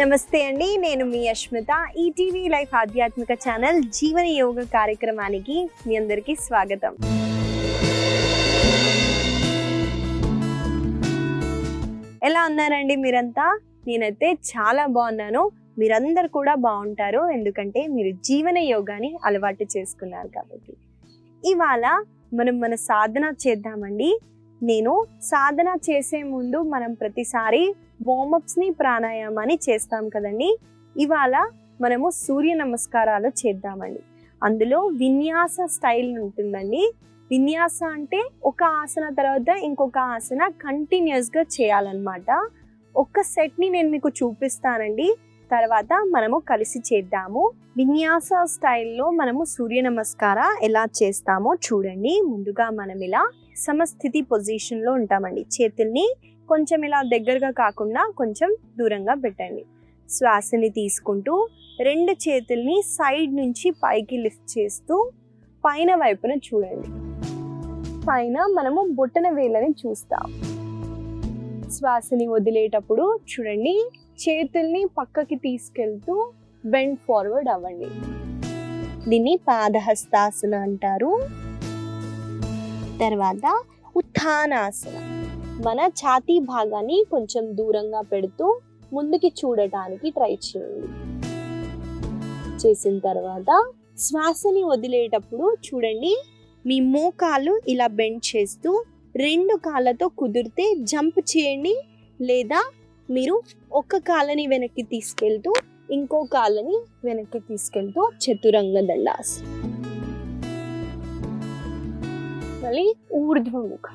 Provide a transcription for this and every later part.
నమస్తే అండి, నేను మీ అశ్మిత. ఈటీవీ లైఫ్ ఆధ్యాత్మిక ఛానల్ జీవన యోగ కార్యక్రమానికి మీ అందరికీ స్వాగతం. ఎలా ఉన్నారండి మీరంతా? నేనైతే చాలా బాగున్నాను. మీరందరూ కూడా బాగుంటారు, ఎందుకంటే మీరు జీవన యోగాని అలవాటు చేసుకున్నారు కాబట్టి. ఇవాళ మన సాధన చేద్దామండి. నేను సాధన చేసే ముందు మనం ప్రతిసారి వార్మప్స్ని ప్రాణాయామాన్ని చేస్తాం కదండి. ఇవాళ మనము సూర్య నమస్కారాలు చేద్దామండి. అందులో విన్యాస స్టైల్ ఉంటుందండి. విన్యాస అంటే ఒక ఆసన తర్వాత ఇంకొక ఆసన కంటిన్యూస్గా చేయాలన్నమాట. ఒక్క సెట్ని నేను మీకు చూపిస్తానండి, తర్వాత మనము కలిసి చేద్దాము. విన్యాస స్టైల్లో మనము సూర్య నమస్కార ఎలా చేస్తామో చూడండి. ముందుగా మనం ఇలా సమస్థితి పొజిషన్లో ఉంటామండి. చేతుల్ని కొంచెం ఇలా దగ్గరగా కాకుండా కొంచెం దూరంగా పెట్టండి. శ్వాసని తీసుకుంటూ రెండు చేతుల్ని సైడ్ నుంచి పైకి లిఫ్ట్ చేస్తూ పైన వైపున చూడండి. పైన మనము బొటన వేళ్ళని చూస్తాం. శ్వాసని వదిలేటప్పుడు చూడండి, చేతుల్ని పక్కకి తీసుకెళ్తూ బెండ్ ఫార్వర్డ్ అవ్వండి. దీన్ని పాదహస్తాసన అంటారు. తర్వాత ఉత్థానాసన. మన ఛాతీ భాగాన్ని కొంచెం దూరంగా పెడుతూ ముందుకి చూడటానికి ట్రై చేయండి. చేసిన తర్వాత శ్వాసని వదిలేటప్పుడు చూడండి, మీ మోకాలు ఇలా బెండ్ చేస్తూ రెండు కాళ్ళతో కుదిరితే జంప్ చేయండి, లేదా మీరు ఒక కాళ్ళని వెనక్కి తీసుకెళ్తూ ఇంకో కాళ్ళని వెనక్కి తీసుకెళ్తూ చతురంగ దండాసన. మళ్ళీ ఊర్ధ్వముఖ.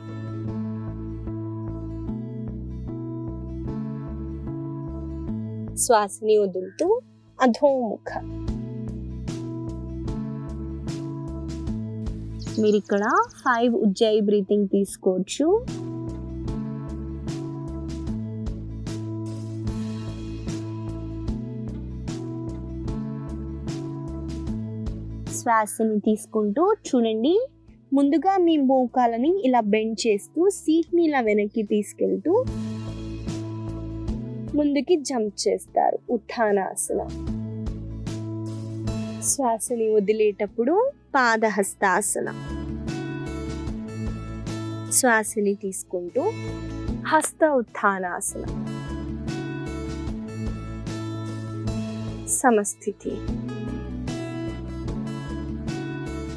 శ్వాసని వదులుతూ అధోముఖ. మీరు ఇక్కడ 5 ఉజ్జాయి బ్రీతింగ్ తీసుకోవచ్చు. శ్వాసని తీసుకుంటూ చూడండి, ముందుగా మీ మోకాలని ఇలా బెండ్ చేస్తూ సీట్ని ఇలా వెనక్కి తీసుకెళ్తూ ముందుకి జంప్ చేస్తారు, ఉత్థానాసన. శ్వాసని వదిలేటప్పుడు పాదహస్తాసన. శ్వాసని తీసుకుంటూ హస్త ఉత్థానాసన. సమస్థితి.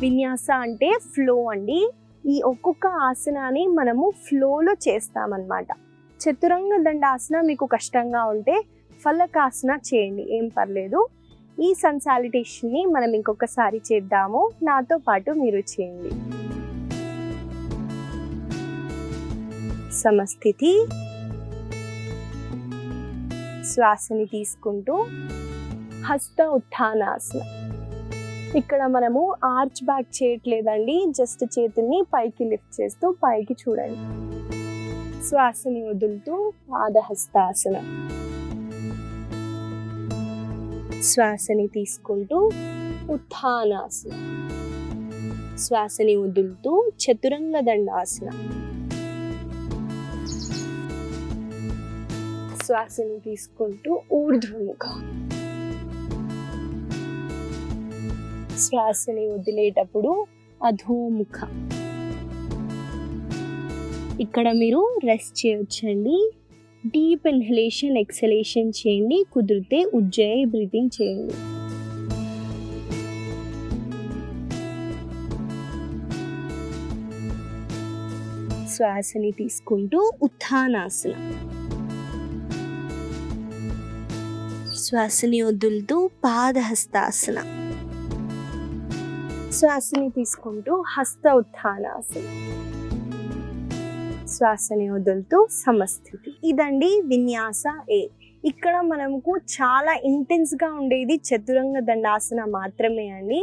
విన్యాస అంటే ఫ్లో అండి. ఈ ఒక్కొక్క ఆసనాన్ని మనము ఫ్లోలో చేస్తామన్నమాట. చతురంగ దండాసన మీకు కష్టంగా ఉంటే ఫలకాసన చేయండి, ఏం పర్లేదు. ఈ సన్ సాలిటేషన్ని మనం ఇంకొకసారి చేద్దాము, నాతో పాటు మీరు చేయండి. సమస్థితి. శ్వాసని తీసుకుంటూ హస్త ఉత్థానాసన. ఇక్కడ మనము ఆర్చ్ బ్యాక్ చేయట్లేదండి, జస్ట్ చేతుల్ని పైకి లిఫ్ట్ చేస్తూ పైకి చూడండి. శ్వాసని వదులుతూ పాదహస్తాసన. శ్వాసని తీసుకుంటూ ఉత్థానాసన. శ్వాసని వదులుతూ చతురంగ దండాసన. శ్వాసని తీసుకుంటూ ఊర్ధ్వముఖ. శ్వాసని వదిలేటప్పుడు అధోముఖ. ఇక్కడ మీరు రెస్ట్ చేయొచ్చండి. డీప్ ఇన్హలేషన్ ఎక్సలేషన్ చేయండి, కుదిరితే ఉజ్జాయి బ్రీతింగ్ చేయండి. శ్వాసని తీసుకుంటూ ఉత్థానాసన. శ్వాసని వదులుతూ పాదహస్తాసన. శ్వాసని తీసుకుంటూ హస్త ఉత్థానాసన. శ్వాసని వదులుతూ సమస్థితి. ఇదండి విన్యాస ఏ. ఇక్కడ మనకు చాలా ఇంటెన్స్గా ఉండేది చతురంగ దండాసన మాత్రమే అండి.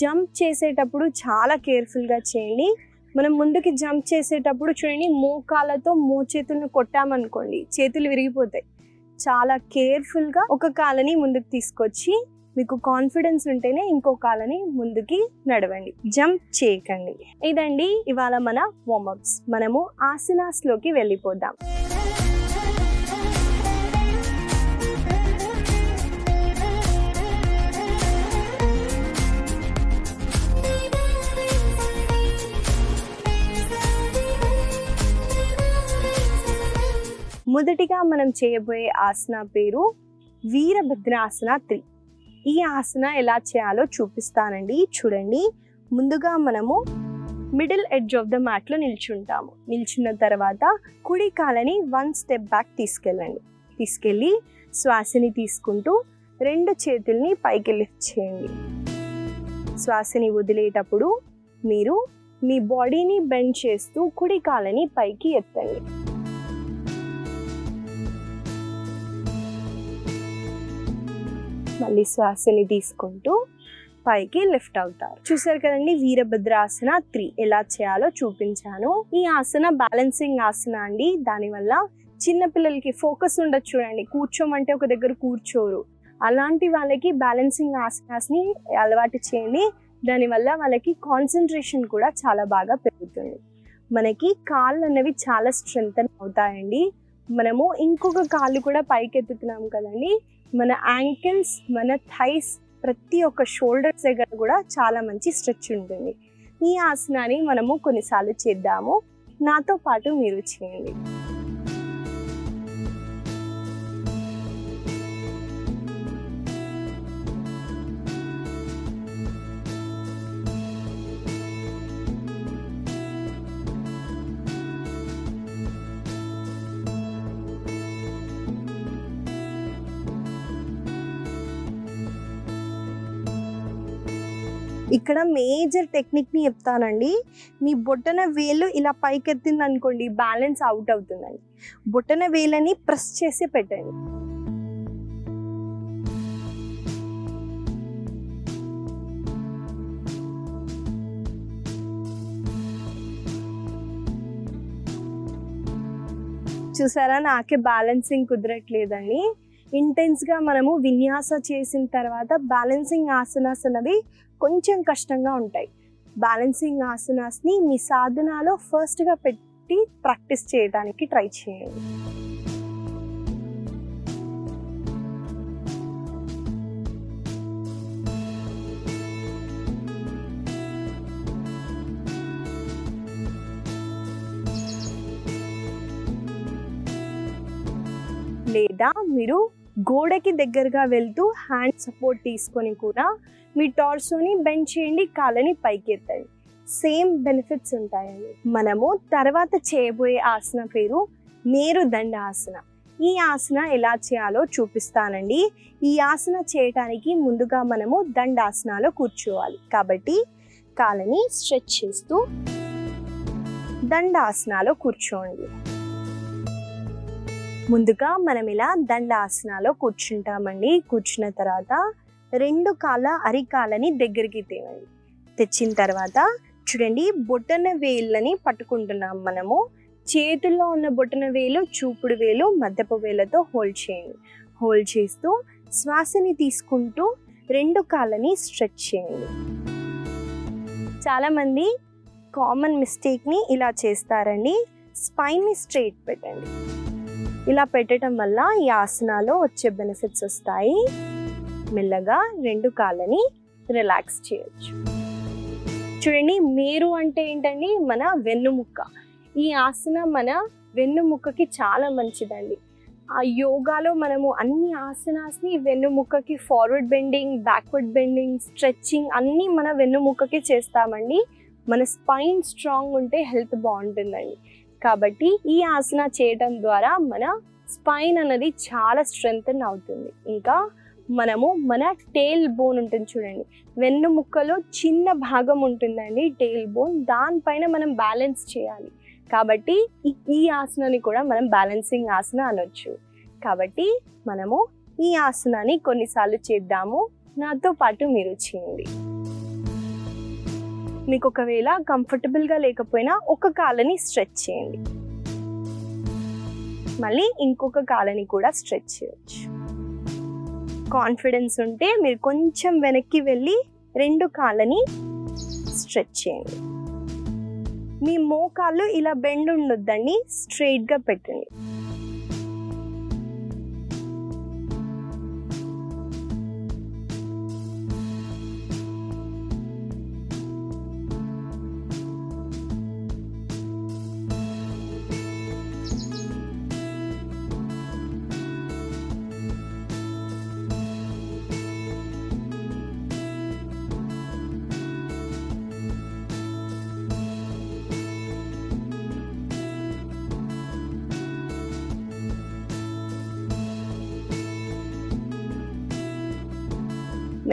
జంప్ చేసేటప్పుడు చాలా కేర్ఫుల్గా చేయండి. మనం ముందుకి జంప్ చేసేటప్పుడు చూడండి, మోకాళ్ళతో మోచేతులను కొట్టామనుకోండి చేతులు విరిగిపోతాయి. చాలా కేర్ఫుల్గా ఒక కాళ్ళని ముందుకు తీసుకొచ్చి, మీకు కాన్ఫిడెన్స్ ఉంటేనే ఇంకో కాళ్ళని ముందుకి నడవండి, జంప్ చేయకండి. ఇదండి ఇవాళ మన వార్మప్స్. మనము ఆసనాస్లోకి వెళ్ళిపోదాం. మొదటిగా మనం చేయబోయే ఆసన పేరు వీరభద్రాసన 3. ఈ ఆసన ఎలా చేయాలో చూపిస్తానండి. చూడండి, ముందుగా మనము మిడిల్ ఎడ్జ్ ఆఫ్ ద మ్యాట్లో నిల్చుంటాము. నిల్చున్న తర్వాత కుడి కాలని 1 స్టెప్ బ్యాక్ తీసుకెళ్ళి శ్వాసని తీసుకుంటూ 2 చేతుల్ని పైకి లిఫ్ట్ చేయండి. శ్వాసని వదిలేటప్పుడు మీరు మీ బాడీని బెండ్ చేస్తూ కుడి కాలని పైకి ఎత్తండి. మళ్ళీ శ్వాసని తీసుకుంటూ పైకి లిఫ్ట్ అవుతారు. చూసారు కదండి, వీరభద్రాసన 3 ఎలా చేయాలో చూపించాను. ఈ ఆసన బ్యాలెన్సింగ్ ఆసన అండి. దానివల్ల చిన్నపిల్లలకి ఫోకస్ ఉండదు. చూడండి, కూర్చోమంటే ఒక దగ్గర కూర్చోరు. అలాంటి వాళ్ళకి బ్యాలెన్సింగ్ ఆసనాస్ని అలవాటు చేయండి. దానివల్ల వాళ్ళకి కాన్సన్ట్రేషన్ కూడా చాలా బాగా పెరుగుతుంది. మనకి కాళ్ళు అన్నవి చాలా స్ట్రెంగ్తన్ అవుతాయండి. మనము ఇంకొక కాళ్ళు కూడా పైకి ఎత్తుతున్నాం కదండి. మన యాంకిల్స్, మన థైస్, ప్రతి ఒక్క షోల్డర్స్ దగ్గర కూడా చాలా మంచి స్ట్రెచ్ ఉంటుంది. ఈ ఆసనాన్ని మనము కొన్నిసార్లు చేద్దాము. నాతో పాటు మీరు చేయండి. ఇక్కడ మేజర్ టెక్నిక్ని చెప్తానండి. మీ బొట్టన వేలు ఇలా పైకెత్తింది అనుకోండి, బ్యాలెన్స్ అవుట్ అవుతుందండి. బొట్టన వేలని ప్రెస్ చేసి పెట్టండి. చూసారా, నాకే బ్యాలెన్సింగ్ కుదరట్లేదండి. ఇంటెన్స్గా మనము విన్యాస చేసిన తర్వాత బ్యాలెన్సింగ్ ఆసనాస్ అనేవి కొంచెం కష్టంగా ఉంటాయి. బ్యాలెన్సింగ్ ఆసనాస్ని మీ సాధనాలో ఫస్ట్గా పెట్టి ప్రాక్టీస్ చేయడానికి ట్రై చేయండి. లేదా మీరు గోడకి దగ్గరగా వెళ్తూ హ్యాండ్ సపోర్ట్ తీసుకొని కూడా మీ టార్సోని బెండ్ చేయండి, కాళ్ళని పైకి ఎత్తండి. సేమ్ బెనిఫిట్స్ ఉంటాయండి. మనము తర్వాత చేయబోయే ఆసన పేరు మేరుదండ ఆసన. ఈ ఆసన ఎలా చేయాలో చూపిస్తానండి. ఈ ఆసన చేయటానికి ముందుగా మనము దండాసనాలో కూర్చోవాలి. కాబట్టి కాళ్ళని స్ట్రెచ్ చేస్తూ దండాసనాలో కూర్చోండి. ముందుగా మనం ఇలా దండాసనాలో కూర్చుంటామండి. కూర్చున్న తర్వాత 2 కాళ్ళ అరికాలని దగ్గరికి తేవండి. తెచ్చిన తర్వాత చూడండి, బొటన వేళ్ళని పట్టుకుంటున్నాం. మనము చేతుల్లో ఉన్న బొటన వేలు, చూపుడు వేలు, మధ్యపు వేలతో హోల్డ్ చేయండి. హోల్డ్ చేస్తూ శ్వాసని తీసుకుంటూ 2 కాళ్ళని స్ట్రెచ్ చేయండి. చాలామంది కామన్ మిస్టేక్ని ఇలా చేస్తారండి. స్పైన్ని స్ట్రైట్ పెట్టండి. ఇలా పెట్టడం వల్ల ఈ ఆసనాలో వచ్చే బెనిఫిట్స్ వస్తాయి. మెల్లగా 2 కాళ్ళని రిలాక్స్ చేయొచ్చు. చూడండి, మేరు అంటే ఏంటండి? మన వెన్నుముక్క. ఈ ఆసన మన వెన్నుముక్కకి చాలా మంచిదండి. ఆ యోగాలో మనము అన్ని ఆసనాస్ని వెన్నుముక్కకి forward bending, backward bending, stretching అన్నీ మన వెన్నుముక్కకి చేస్తామండి. మన స్పైన్ స్ట్రాంగ్ ఉంటే హెల్త్ బాగుంటుందండి. కాబట్టి ఈ ఆసన చేయటం ద్వారా మన స్పైన్ అనేది చాలా స్ట్రెంగ్తన్ అవుతుంది. ఇంకా మనము మన టేల్ బోన్ ఉంటుంది చూడండి, వెన్నుముక్కలో చిన్న భాగం ఉంటుందండి టేల్ బోన్, దానిపైన మనం బ్యాలెన్స్ చేయాలి. కాబట్టి ఈ ఆసనాన్ని కూడా మనం బ్యాలెన్సింగ్ ఆసన అనొచ్చు. కాబట్టి మనము ఈ ఆసనాన్ని కొన్నిసార్లు చేద్దాము. నాతో పాటు మీరు చేయండి. మీకు ఒకవేళ కంఫర్టబుల్గా లేకపోయినా ఒక కాళ్ళని స్ట్రెచ్ చేయండి. మళ్ళీ ఇంకొక కాళ్ళని కూడా స్ట్రెచ్ చేయొచ్చు. కాన్ఫిడెన్స్ ఉంటే మీరు కొంచెం వెనక్కి వెళ్ళి 2 కాళ్ళని స్ట్రెచ్ చేయండి. మీ మోకాళ్ళు ఇలా బెండ్ ఉండొద్దండి, స్ట్రైట్గా పెట్టండి.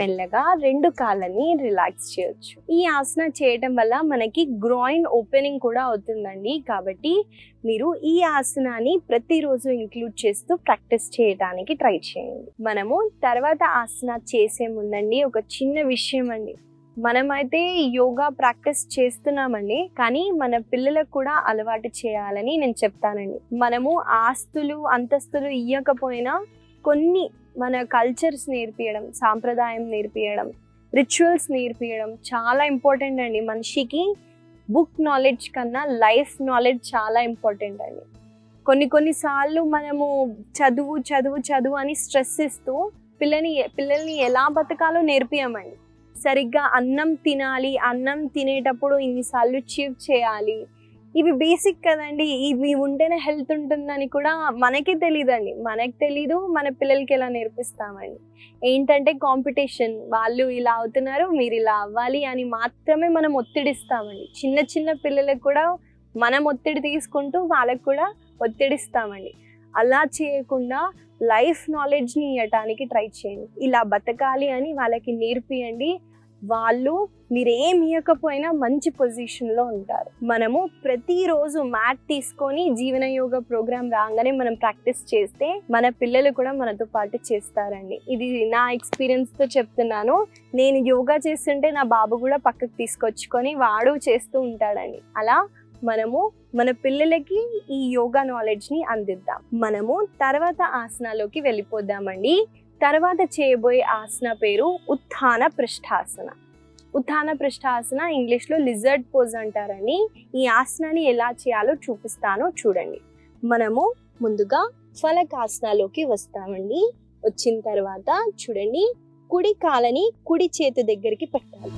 మెల్లగా రెండు కాళ్ళని రిలాక్స్ చేయొచ్చు. ఈ ఆసన చేయటం వల్ల మనకి గ్రాయిన్ ఓపెనింగ్ కూడా అవుతుందండి. కాబట్టి మీరు ఈ ఆసనాన్ని ప్రతిరోజు ఇంక్లూడ్ చేస్తూ ప్రాక్టీస్ చేయడానికి ట్రై చేయండి. మనము తర్వాత ఆసన చేసే ముందండి ఒక చిన్న విషయం అండి. మనమైతే యోగా ప్రాక్టీస్ చేస్తున్నామండి, కానీ మన పిల్లలకు కూడా అలవాటు చేయాలని నేను చెప్తానండి. మనము ఆస్తులు అంతస్తులు ఇవ్వకపోయినా కొన్ని మన కల్చర్స్ నేర్పియడం, సాంప్రదాయం నేర్పియడం, రిచువల్స్ నేర్పియడం చాలా ఇంపార్టెంట్ అండి. మనిషికి బుక్ నాలెడ్జ్ కన్నా లైఫ్ నాలెడ్జ్ చాలా ఇంపార్టెంట్ అండి. కొన్నిసార్లు మనము చదువు చదువు చదువు అని స్ట్రెస్ ఇస్తూ పిల్లల్ని ఎలా బతకాలో నేర్పియమండి. సరిగ్గా అన్నం తినాలి, అన్నం తినేటప్పుడు ఇన్నిసార్లు చీవ్ చేయాలి, ఇవి బేసిక్ కదండి. ఇవి ఉంటేనే హెల్త్ ఉంటుందని కూడా మనకే తెలియదండి. మనకు తెలీదు, మన పిల్లలకి ఎలా నేర్పిస్తామండి. ఏంటంటే కాంపిటీషన్, వాళ్ళు ఇలా అవుతున్నారు మీరు ఇలా అవ్వాలి అని మాత్రమే మనం ఒత్తిడిస్తామండి. చిన్న చిన్న పిల్లలకు కూడా మనం ఒత్తిడి తీసుకుంటూ వాళ్ళకు కూడా ఒత్తిడిస్తామండి. అలా చేయకుండా లైఫ్ నాలెడ్జ్ని ఇవ్వటానికి ట్రై చేయండి. ఇలా బతకాలి అని వాళ్ళకి నేర్పియండి. వాళ్ళు మీరేం ఇవ్వకపోయినా మంచి పొజిషన్లో ఉంటారు. మనము ప్రతిరోజు మ్యాట్ తీసుకొని జీవన యోగా ప్రోగ్రామ్ రాగానే మనం ప్రాక్టీస్ చేస్తే మన పిల్లలు కూడా మనతో పాటు చేస్తారండి. ఇది నా ఎక్స్పీరియన్స్తో చెప్తున్నాను. నేను యోగా చేస్తుంటే నా బాబు కూడా పక్కకు తీసుకొచ్చుకొని వాడు చేస్తూ ఉంటాడండి. అలా మనము మన పిల్లలకి ఈ యోగా నాలెడ్జ్ని అందిద్దాం. మనము తర్వాత ఆసనాలోకి వెళ్ళిపోదామండి. తర్వాత చేయబోయే ఆసన పేరు ఉత్థాన పృష్ఠాసన. ఉత్థాన పృష్ఠాసన ఇంగ్లీష్లో లిజర్డ్ పోజ్ అంటారని. ఈ ఆసనాన్ని ఎలా చేయాలో చూపిస్తాను చూడండి. మనము ముందుగా ఫలకాసనలోకి వస్తామండి. వచ్చిన తర్వాత చూడండి, కుడి కాలని కుడి చేతి దగ్గరికి పెట్టాలి.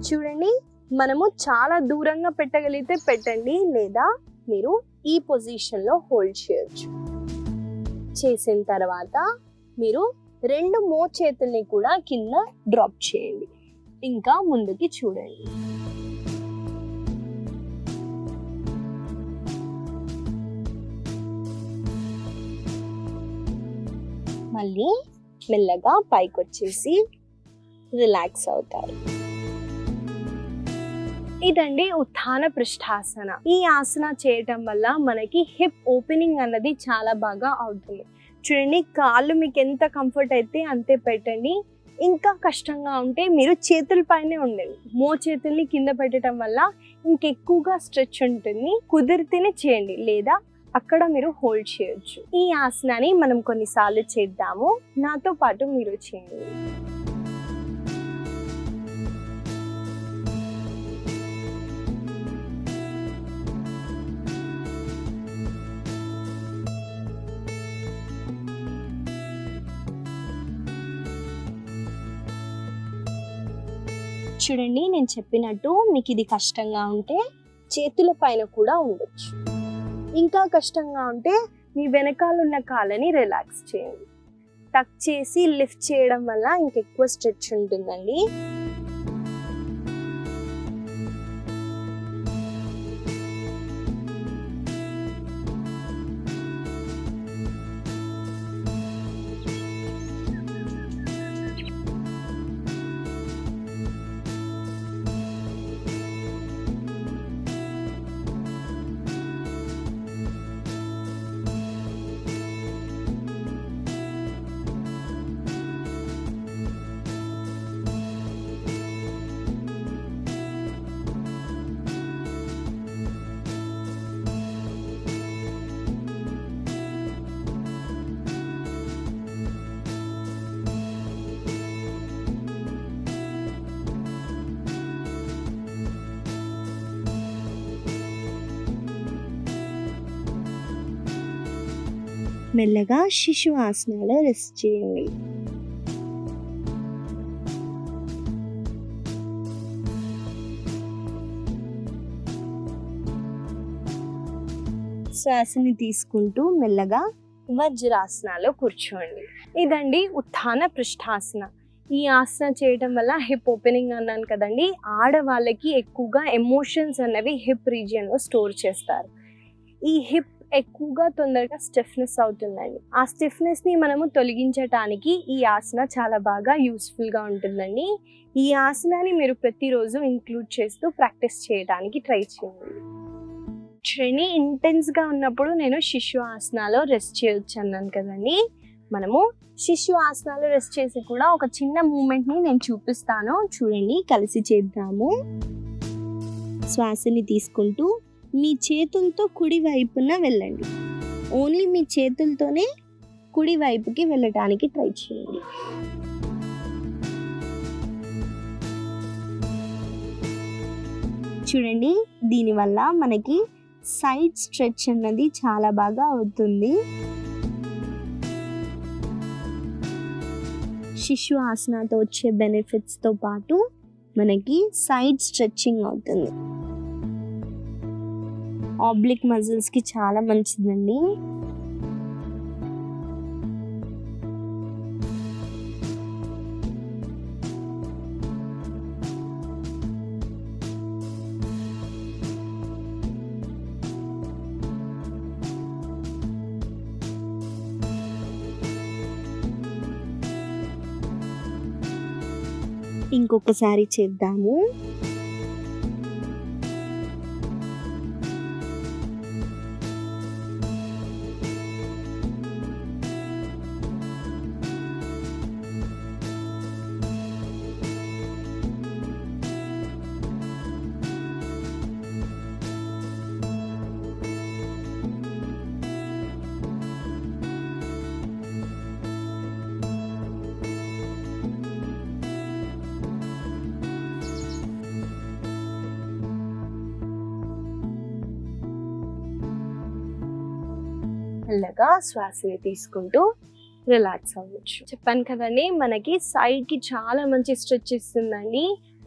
చూడండి, మనము చాలా దూరంగా పెట్టగలిగితే పెట్టండి, లేదా మీరు ఈ పొజిషన్లో హోల్డ్ చేయొచ్చు. చేసిన తర్వాత మీరు రెండు మోచేతుల్ని కూడా కింద డ్రాప్ చేయండి. ఇంకా ముందుకి చూడండి. మళ్ళీ మెల్లగా పైకి వచ్చేసి రిలాక్స్ అవుతారు. ఇదండి ఉత్థాన పృష్ఠాసన. ఈ ఆసన చేయటం వల్ల మనకి హిప్ ఓపెనింగ్ అన్నది చాలా బాగా అవుతుంది. చూడండి, కాళ్ళు మీకు ఎంత కంఫర్ట్ అయితే అంతే పెట్టండి. ఇంకా కష్టంగా ఉంటే మీరు చేతుల పైనే ఉండండి. మోచేతుల్ని కింద పెట్టడం వల్ల ఇంకెక్కువగా స్ట్రెచ్ ఉంటుంది. కుదిరితేనే చేయండి, లేదా అక్కడ మీరు హోల్డ్ చేయొచ్చు. ఈ ఆసనాన్ని మనం కొన్నిసార్లు చేద్దాము. నాతో పాటు మీరు చేయండి. చూడండి, నేను చెప్పినట్టు మీకు ఇది కష్టంగా ఉంటే చేతుల పైన కూడా ఉండొచ్చు. ఇంకా కష్టంగా ఉంటే మీ వెనకాల ఉన్న కాళ్ళని రిలాక్స్ చేయండి. టక్ చేసి లిఫ్ట్ చేయడం వల్ల ఇంకెక్కువ స్ట్రెచ్ ఉంటుందండి. మెల్లగా శిశు ఆసనాలో రెస్ట్ చేయండి. శ్వాసని తీసుకుంటూ మెల్లగా వజ్రాసనాలో కూర్చోండి. ఇదండి ఉత్థాన పృష్ఠాసన. ఈ ఆసన చేయడం వల్ల హిప్ ఓపెనింగ్ అన్నాను కదండి, ఆడవాళ్ళకి ఎక్కువగా ఎమోషన్స్ అనేవి హిప్ రీజియన్లో స్టోర్ చేస్తారు. ఈ హిప్ ఎక్కువగా తొందరగా స్టిఫ్నెస్ అవుతుందండి. ఆ స్టిఫ్నెస్ని మనము తొలగించడానికి ఈ ఆసన చాలా బాగా యూస్ఫుల్గా ఉంటుందండి. ఈ ఆసనాన్ని మీరు ప్రతిరోజు ఇంక్లూడ్ చేస్తూ ప్రాక్టీస్ చేయడానికి ట్రై చేయండి. ట్రైనీ ఇంటెన్స్గా ఉన్నప్పుడు నేను శిశు ఆసనాలో రెస్ట్ చేయొచ్చు అన్నాను కదండి. మనము శిశు ఆసనాలు రెస్ట్ చేసి కూడా ఒక చిన్న మూమెంట్ని నేను చూపిస్తాను, చూడండి, కలిసి చేద్దాము. శ్వాసని తీసుకుంటూ మీ చేతులతో కుడి వైపున వెళ్ళండి. ఓన్లీ మీ చేతులతోనే కుడి వైపుకి వెళ్ళటానికి ట్రై చేయండి. చూడండి, దీనివల్ల మనకి సైడ్ స్ట్రెచ్ అన్నది చాలా బాగా అవుతుంది. శిశు ఆసనాతో వచ్చే బెనిఫిట్స్తో పాటు మనకి సైడ్ స్ట్రెచ్చింగ్ అవుతుంది. ఆబ్లిక్ మజిల్స్కి చాలా మంచిదండి. ఇంకొకసారి చేద్దాము. మెల్లగా శ్వాసని తీసుకుంటూ రిలాక్స్ అవ్వచ్చు. చెప్పాను కదండి, మనకి సైడ్కి చాలా మంచి స్ట్రెచ్ ఇస్తుందండి.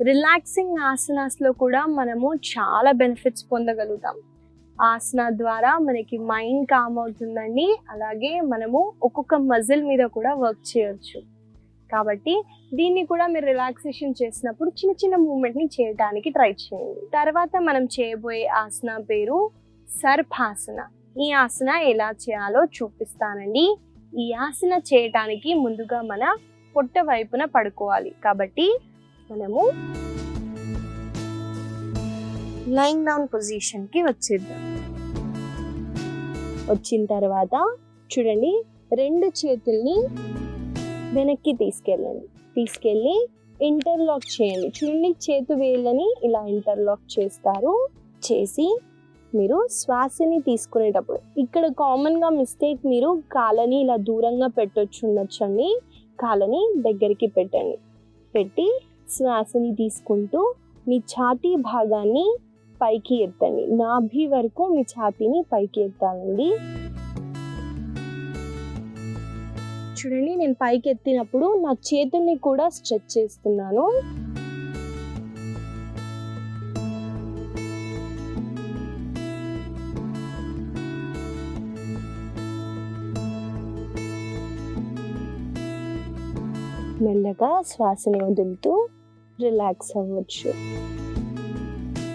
రిలాక్సింగ్ ఆసనాస్లో కూడా మనము చాలా బెనిఫిట్స్ పొందగలుగుతాం. ఆసన ద్వారా మనకి మైండ్ కామ్ అవుతుందండి. అలాగే మనము ఒక్కొక్క మజిల్ మీద కూడా వర్క్ చేయొచ్చు. కాబట్టి దీన్ని కూడా మీరు రిలాక్సేషన్ చేసినప్పుడు చిన్న చిన్న మూమెంట్ని చేయడానికి ట్రై చేయండి. తర్వాత మనం చేయబోయే ఆసన పేరు సర్పాసన. ఈ ఆసన ఎలా చేయాలో చూపిస్తానండి. ఈ ఆసన చేయటానికి ముందుగా మన పొట్ట వైపున పడుకోవాలి. కాబట్టి మనము లైయింగ్ డౌన్ పొజిషన్కి వచ్చేద్దాం. వచ్చిన తర్వాత చూడండి, రెండు చేతుల్ని వెనక్కి తీసుకెళ్ళి ఇంటర్లాక్ చేయండి. చూడండి, చేతు వేళ్ళని ఇలా ఇంటర్లాక్ చేసి మీరు శ్వాసని తీసుకునేటప్పుడు ఇక్కడ కామన్గా మిస్టేక్, మీరు కాళ్ళని ఇలా దూరంగా ఉండొచ్చండి. కాళ్ళని దగ్గరికి పెట్టి శ్వాసని తీసుకుంటూ మీ ఛాతీ భాగాన్ని పైకి ఎత్తండి. నాభి వరకు మీ ఛాతీని పైకి ఎత్తాలండి. చూడండి, నేను పైకి ఎత్తినప్పుడు నా చేతుల్ని కూడా స్ట్రెచ్ చేస్తున్నాను. మెల్లగా శ్వాసని వదులుతూ రిలాక్స్ అవ్వచ్చు.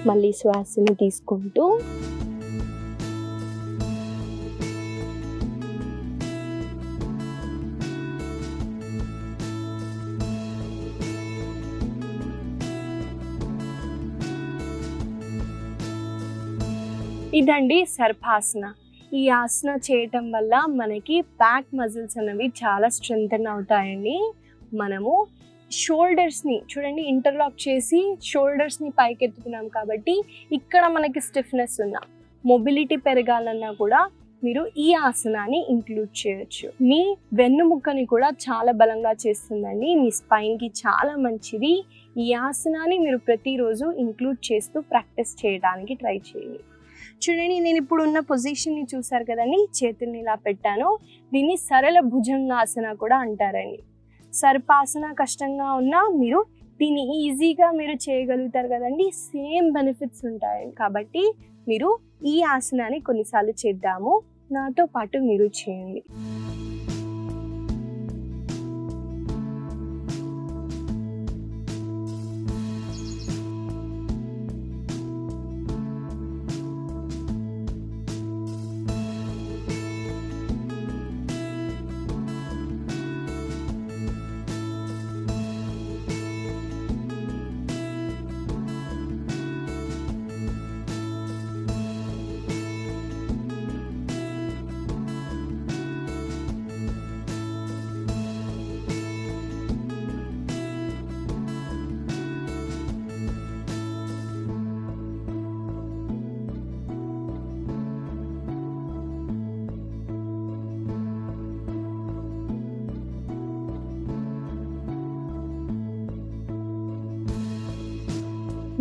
మళ్ళీ శ్వాసని తీసుకుంటూ ఇదండి సర్పాసన. ఈ ఆసన చేయటం వల్ల మనకి బ్యాక్ మజిల్స్ అనేవి చాలా స్ట్రెంథెన్ అవుతాయండి. మనము షోల్డర్స్ని చూడండి ఇంటర్లాక్ చేసి షోల్డర్స్ని పైకెత్తుతున్నాం కాబట్టి ఇక్కడ మనకి స్టిఫ్నెస్ ఉన్నా, మొబిలిటీ పెరగాలన్నా కూడా మీరు ఈ ఆసనాన్ని ఇంక్లూడ్ చేయొచ్చు. మీ వెన్నుముక్కని కూడా చాలా బలంగా చేస్తుందండి. మీ స్పైన్కి చాలా మంచిది. ఈ ఆసనాన్ని మీరు ప్రతిరోజు ఇంక్లూడ్ చేస్తూ ప్రాక్టీస్ చేయడానికి ట్రై చేయండి. చూడండి, నేను ఇప్పుడు ఉన్న పొజిషన్ని చూసారు కదండి, చేతుల్ని ఇలా పెట్టాను. దీన్ని సరళ భుజంగాసన కూడా అంటారండి. సర్పాసన కష్టంగా ఉన్నా మీరు దీన్ని ఈజీగా మీరు చేయగలుగుతారు కదండి. సేమ్ బెనిఫిట్స్ ఉంటాయండి. కాబట్టి మీరు ఈ ఆసనాన్ని కొన్నిసార్లు చేద్దాము. నాతో పాటు మీరు చేయండి.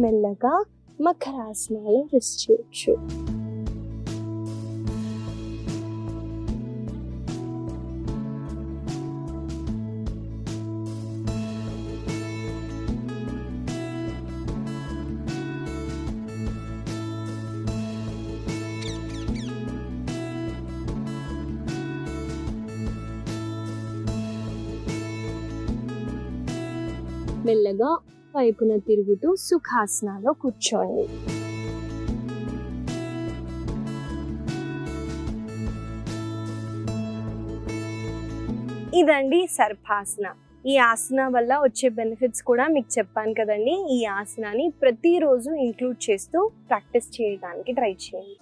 మెల్లగా మకరాసనాలో రెస్ట్ చేయొచ్చు. మెల్లగా వైపున తిరుగుతూ సుఖాసనాలో కూర్చోండి. ఇదండి సర్పాసన. ఈ ఆసన వల్ల వచ్చే బెనిఫిట్స్ కూడా మీకు చెప్పాను కదండి. ఈ ఆసనాన్ని ప్రతిరోజు ఇంక్లూడ్ చేస్తూ ప్రాక్టీస్ చేయడానికి ట్రై చేయండి.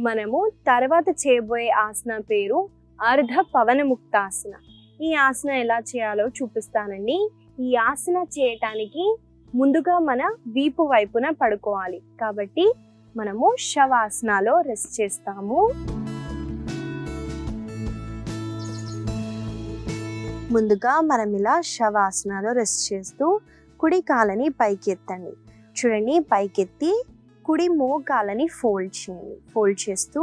మనము తర్వాత చేయబోయే ఆసన పేరు అర్ధ పవన ముక్తాసన. ఈ ఆసన ఎలా చేయాలో చూపిస్తానండి. ఈ ఆసన చేయటానికి ముందుగా మన వీపు వైపున పడుకోవాలి. కాబట్టి మనము శవాసనాలో రెస్ట్ చేస్తాము. ముందుగా మనం ఇలా శవాసనాలో రెస్ట్ చేస్తూ కుడి కాలని పైకి ఎత్తండి. చూడండి, పైకెత్తి కుడి మోకాలని ఫోల్డ్ చేయండి. ఫోల్డ్ చేస్తూ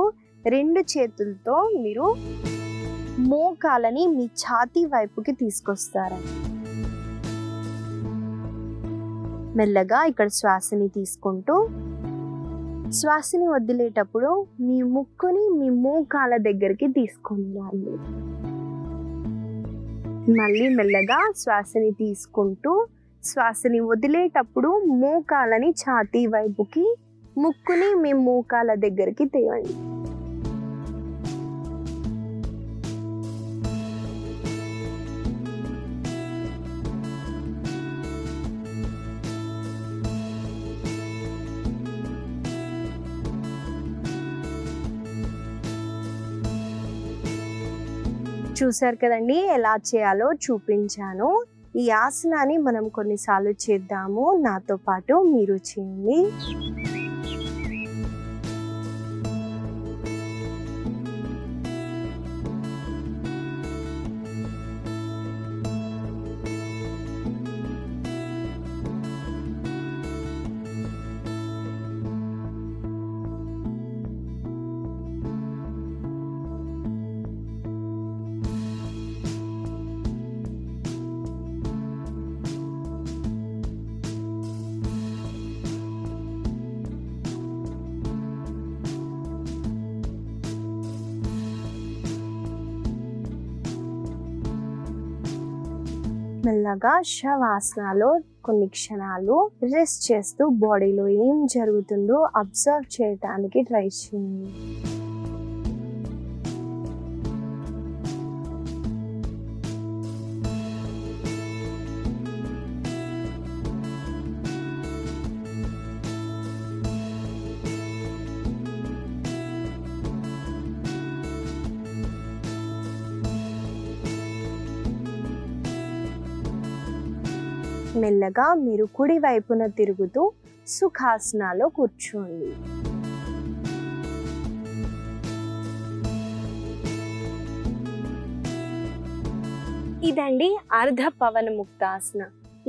రెండు చేతులతో మీరు మోకాలని మీ ఛాతీ వైపుకి తీసుకొస్తారండి. మెల్లగా ఇక్కడ శ్వాసని తీసుకుంటూ శ్వాసని వదిలేటప్పుడు మీ ముక్కుని మీ మోకాల దగ్గరికి తీసుకుంటారు. మళ్ళీ మెల్లగా శ్వాసని తీసుకుంటూ శ్వాసని వదిలేటప్పుడు మోకాలని ఛాతీ వైపుకి, ముక్కుని మీ మోకాల దగ్గరికి తేవండి. చూసారు కదండి, ఎలా చేయాలో చూపించాను. ఈ ఆసనాన్ని మనం కొన్నిసార్లు చేద్దాము. నాతో పాటు మీరు చేయండి. మెల్లగా శవాసనాలో కొన్ని క్షణాలు రెస్ట్ చేస్తూ బాడీలో ఏం జరుగుతుందో అబ్జర్వ్ చేయడానికి ట్రై చేయండి. మెల్లగా మీరు కుడి వైపున తిరుగుతూ సుఖాసనాలో కూర్చోండి. ఇదండి అర్ధ పవన ముక్తాసన.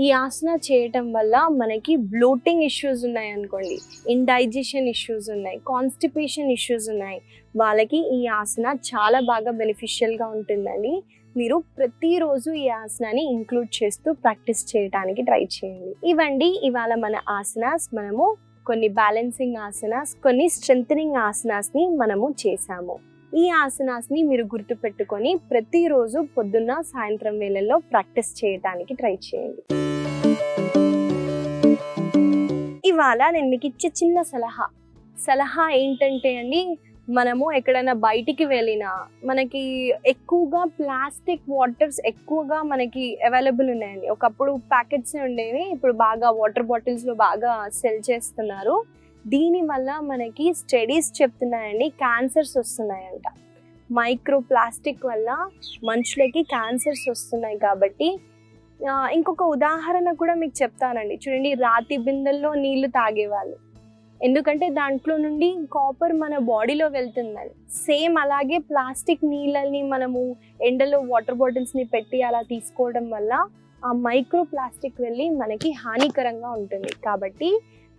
ఈ ఆసన చేయటం వల్ల మనకి బ్లోటింగ్ ఇష్యూస్ ఉన్నాయి అనుకోండి, ఇండైజెషన్ ఇష్యూస్ ఉన్నాయి, కాన్స్టిపేషన్ ఇష్యూస్ ఉన్నాయి, వాళ్ళకి ఈ ఆసన చాలా బాగా బెనిఫిషియల్గా ఉంటుందండి. మీరు ప్రతిరోజు ఈ ఆసనాన్ని ఇంక్లూడ్ చేస్తూ ప్రాక్టీస్ చేయడానికి ట్రై చేయండి. ఇవండి ఇవాళ మన ఆసనాస్. మనము కొన్ని బ్యాలెన్సింగ్ ఆసనాస్, కొన్ని స్ట్రెంథనింగ్ ఆసనాస్ని మనము చేసాము. ఈ ఆసనాస్ని మీరు గుర్తుపెట్టుకొని ప్రతిరోజు పొద్దున్న సాయంత్రం వేళల్లో ప్రాక్టీస్ చేయడానికి ట్రై చేయండి. ఇవాళ నేను మీకు ఇచ్చే చిన్న సలహా ఏంటంటే అండి, మనము ఎక్కడైనా బయటికి వెళ్ళినా మనకి ఎక్కువగా ప్లాస్టిక్ వాటర్స్ ఎక్కువగా మనకి అవైలబుల్ ఉన్నాయండి. ఒకప్పుడు ప్యాకెట్స్ ఉండేవి, ఇప్పుడు బాగా వాటర్ బాటిల్స్లో బాగా సెల్ చేస్తున్నారు. దీనివల్ల మనకి స్టడీస్ చెప్తున్నాయండి క్యాన్సర్స్ వస్తున్నాయంట. మైక్రో ప్లాస్టిక్ వల్ల మనుషులకి క్యాన్సర్స్ వస్తున్నాయి. కాబట్టి ఇంకొక ఉదాహరణ కూడా మీకు చెప్తానండి. చూడండి, రాతి బిందెల్లో నీళ్లు తాగేవాళ్ళు. ఎందుకంటే దాంట్లో నుండి కాపర్ మన బాడీలో వెళ్తుందని. సేమ్ అలాగే ప్లాస్టిక్ నీళ్ళని మనము ఎండలో వాటర్ బాటిల్స్ని పెట్టి అలా తీసుకోవడం వల్ల ఆ మైక్రో ప్లాస్టిక్ వెళ్ళి మనకి హానికరంగా ఉంటుంది. కాబట్టి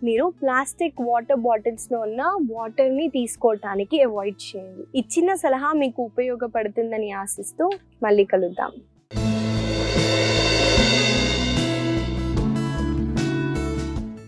మీరు ప్లాస్టిక్ వాటర్ బాటిల్స్లో ఉన్న వాటర్ని తీసుకోవటానికి అవాయిడ్ చేయండి. ఇచ్చిన సలహా మీకు ఉపయోగపడుతుందని ఆశిస్తూ మళ్ళీ కలుద్దాం.